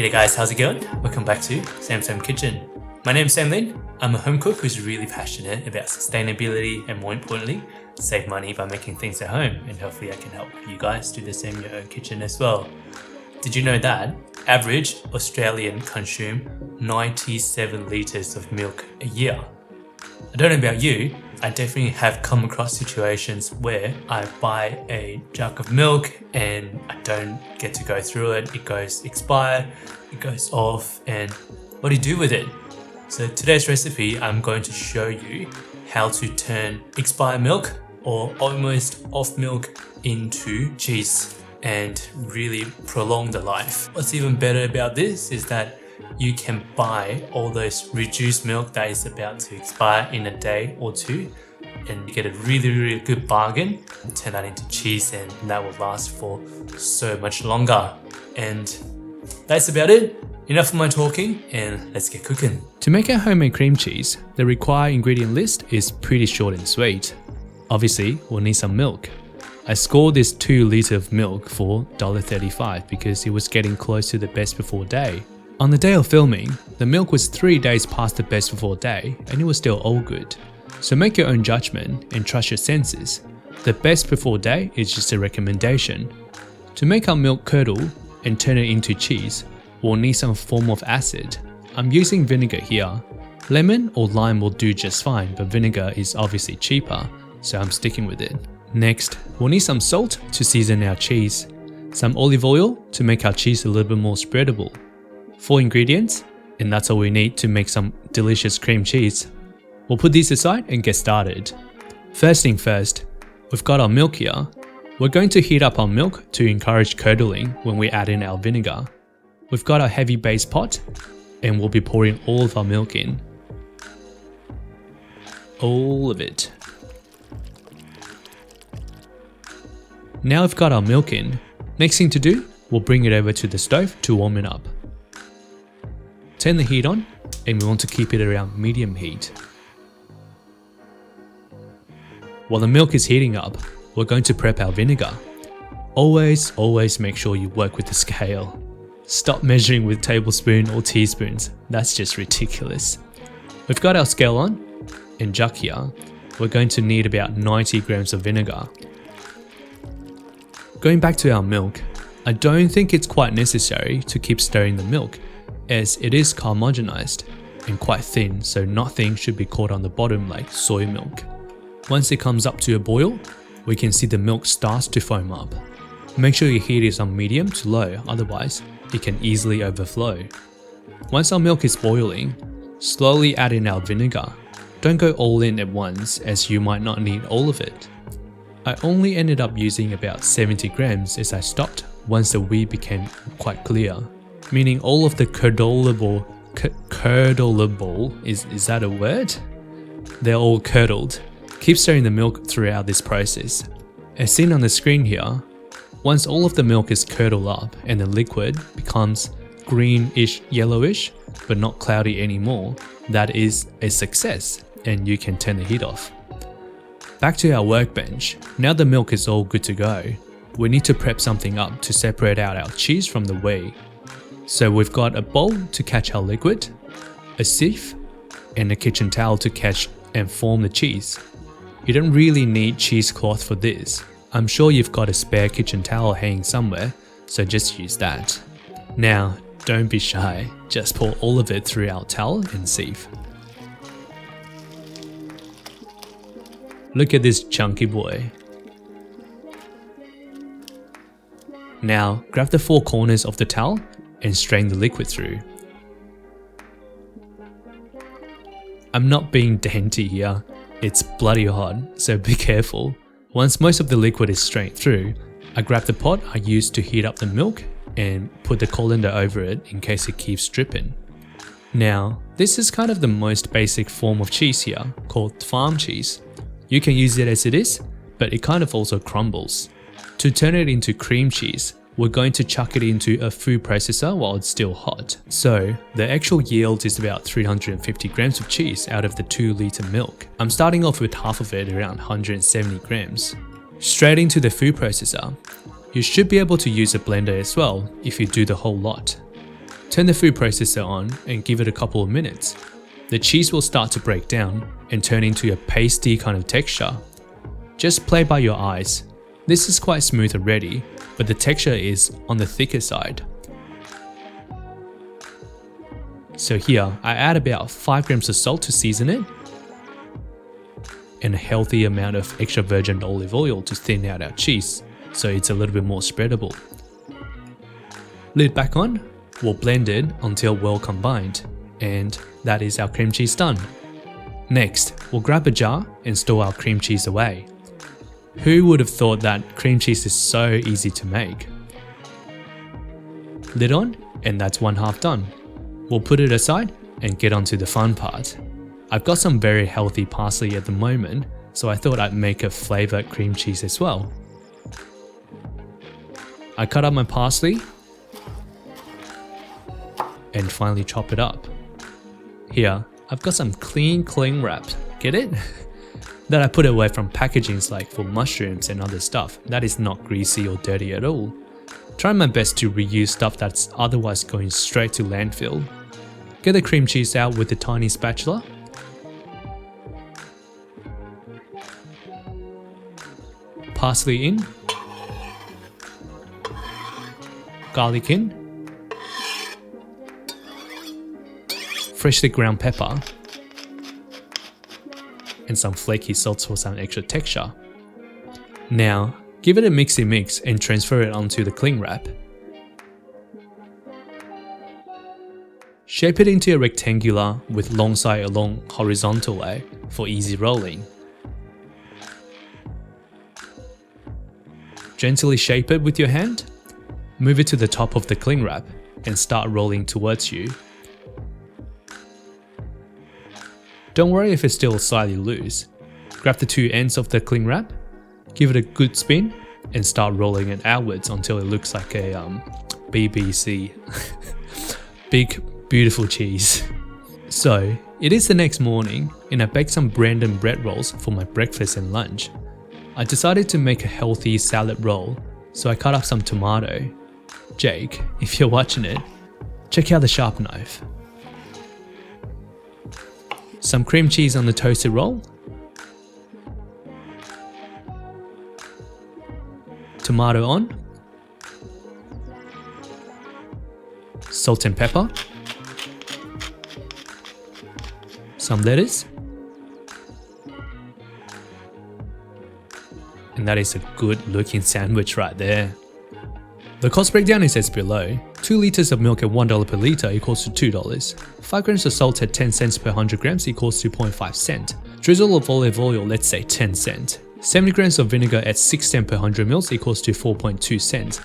G'day guys, how's it going? Welcome back to Sam's Home Kitchen. My name's Sam Lin. I'm a home cook who's really passionate about sustainability and, more importantly, save money by making things at home, and hopefully I can help you guys do the same in your own kitchen as well. Did you know that average Australian consume 97 litres of milk a year? I don't know about you, I definitely have come across situations where I buy a jug of milk and I don't get to go through it. It goes expired, it goes off, and what do you do with it? So today's recipe, I'm going to show you how to turn expired milk or almost off milk into cheese and really prolong the life. What's even better about this is that you can buy all those reduced milk that is about to expire in a day or two, and you get a really good bargain and turn that into cheese, and that will last for so much longer. And that's about it. Enough of my talking, and let's get cooking. To make a homemade cream cheese, the required ingredient list is pretty short and sweet. Obviously, we'll need some milk. I scored this 2 litres of milk for $1.35 because it was getting close to the best before day. On the day of filming, the milk was 3 days past the best before day and it was still all good. So make your own judgment and trust your senses. The best before day is just a recommendation. To make our milk curdle and turn it into cheese, we'll need some form of acid. I'm using vinegar here. Lemon or lime will do just fine, but vinegar is obviously cheaper, so I'm sticking with it. Next, we'll need some salt to season our cheese, some olive oil to make our cheese a little bit more spreadable. 4 ingredients, and that's all we need to make some delicious cream cheese. We'll put these aside and get started. First thing first, we've got our milk here. We're going to heat up our milk to encourage curdling when we add in our vinegar. We've got our heavy base pot, and we'll be pouring all of our milk in. All of it. Now we've got our milk in. Next thing to do, we'll bring it over to the stove to warm it up. Turn the heat on, and we want to keep it around medium heat. While the milk is heating up, we're going to prep our vinegar. Always make sure you work with the scale. Stop measuring with tablespoon or teaspoons, that's just ridiculous. We've got our scale on, and jug here, we're going to need about 90 grams of vinegar. Going back to our milk, I don't think it's quite necessary to keep stirring the milk, as it is homogenized and quite thin, so nothing should be caught on the bottom like soy milk. Once it comes up to a boil, we can see the milk starts to foam up. Make sure your heat is on medium to low, otherwise it can easily overflow. Once our milk is boiling, slowly add in our vinegar. Don't go all in at once, as you might not need all of it. I only ended up using about 70 grams as I stopped once the whey became quite clear, meaning all of the curdleable, is that a word? They're all curdled. Keep stirring the milk throughout this process. As seen on the screen here, once all of the milk is curdled up and the liquid becomes greenish yellowish but not cloudy anymore, that is a success and you can turn the heat off. Back to our workbench. Now the milk is all good to go. We need to prep something up to separate out our cheese from the whey. So we've got a bowl to catch our liquid, a sieve, and a kitchen towel to catch and form the cheese. You don't really need cheesecloth for this. I'm sure you've got a spare kitchen towel hanging somewhere, so just use that. Now, don't be shy, just pour all of it through our towel and sieve. Look at this chunky boy. Now, grab the 4 corners of the towel and strain the liquid through. I'm not being dainty here, it's bloody hot, so be careful. Once most of the liquid is strained through, I grab the pot I used to heat up the milk and put the colander over it in case it keeps dripping. Now, this is kind of the most basic form of cheese here, called farm cheese. You can use it as it is, but it kind of also crumbles. To turn it into cream cheese, we're going to chuck it into a food processor while it's still hot. So the actual yield is about 350 grams of cheese out of the 2 litre milk. I'm starting off with half of it, around 170 grams. Straight into the food processor. You should be able to use a blender as well if you do the whole lot. Turn the food processor on and give it a couple of minutes. The cheese will start to break down and turn into a pasty kind of texture. Just play by your eyes. This is quite smooth already, but the texture is on the thicker side. So here, I add about 5 grams of salt to season it, and a healthy amount of extra virgin olive oil to thin out our cheese, so it's a little bit more spreadable. Lid back on, we'll blend it until well combined, and that is our cream cheese done. Next, we'll grab a jar and store our cream cheese away. Who would have thought that cream cheese is so easy to make? Lid on, and that's one half done. We'll put it aside and get on to the fun part. I've got some very healthy parsley at the moment, so I thought I'd make a flavoured cream cheese as well. I cut up my parsley and finally chop it up. Here, I've got some clean cling wrap, get it? That I put away from packagings like for mushrooms and other stuff. That is not greasy or dirty at all. Try my best to reuse stuff that's otherwise going straight to landfill. Get the cream cheese out with a tiny spatula. Parsley in. Garlic in. Freshly ground pepper. And some flaky salt for some extra texture. Now, give it a mixy mix and transfer it onto the cling wrap. Shape it into a rectangular with long side along horizontal way for easy rolling. Gently shape it with your hand, move it to the top of the cling wrap and start rolling towards you. Don't worry if it's still slightly loose. Grab the two ends of the cling wrap, give it a good spin and start rolling it outwards until it looks like a BBC. Big beautiful cheese. So it is the next morning and I baked some Brandon bread rolls for my breakfast and lunch. I decided to make a healthy salad roll, so I cut up some tomato. Jake, if you're watching it, check out the sharp knife. Some cream cheese on the toasted roll. Tomato on. Salt and pepper. Some lettuce. And that is a good looking sandwich right there. The cost breakdown is as below. 2 liters of milk at $1 per liter equals to $2. 5 grams of salt at 10 cents per 100 grams equals to 0.5 cent. Drizzle of olive oil, let's say 10 cent. 70 grams of vinegar at 6 cents per 100 mils equals to 4.2 cents.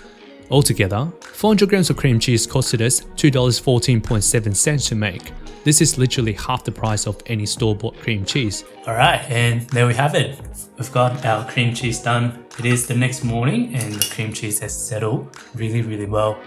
Altogether, 400 grams of cream cheese costed us $2.14.7 to make. This is literally half the price of any store-bought cream cheese. Alright, and there we have it. We've got our cream cheese done. It is the next morning and the cream cheese has settled really well.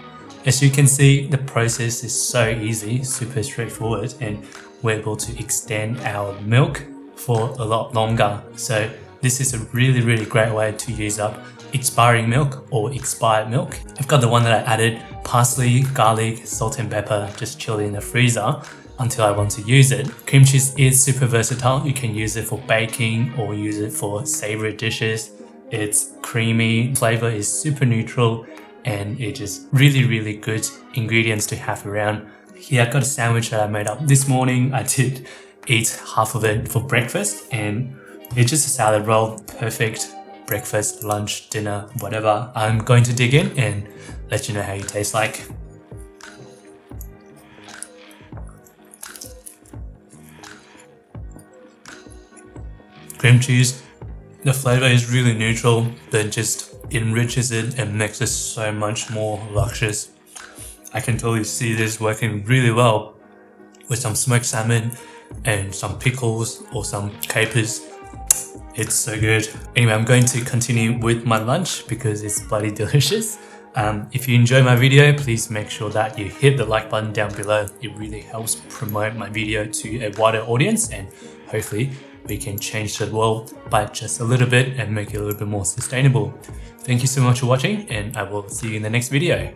As you can see, the process is so easy, super straightforward, and we're able to extend our milk for a lot longer. So this is a really great way to use up expiring milk or expired milk. I've got the one that I added parsley, garlic, salt and pepper, just chilled in the freezer until I want to use it. Cream cheese is super versatile. You can use it for baking or use it for savory dishes. It's creamy, flavor is super neutral, and it's just really good ingredients to have around. Here I've got a sandwich that I made up this morning. I did eat half of it for breakfast and it's just a salad roll, perfect breakfast, lunch, dinner, whatever. I'm going to dig in and let you know how it tastes like. Cream cheese, the flavor is really neutral, but just enriches it and makes it so much more luscious. I can totally see this working really well with some smoked salmon and some pickles or some capers. It's so good. Anyway, I'm going to continue with my lunch because it's bloody delicious. If you enjoy my video, please make sure that you hit the like button down below. It really helps promote my video to a wider audience and hopefully we can change the world by just a little bit and make it a little bit more sustainable. Thank you so much for watching and I will see you in the next video.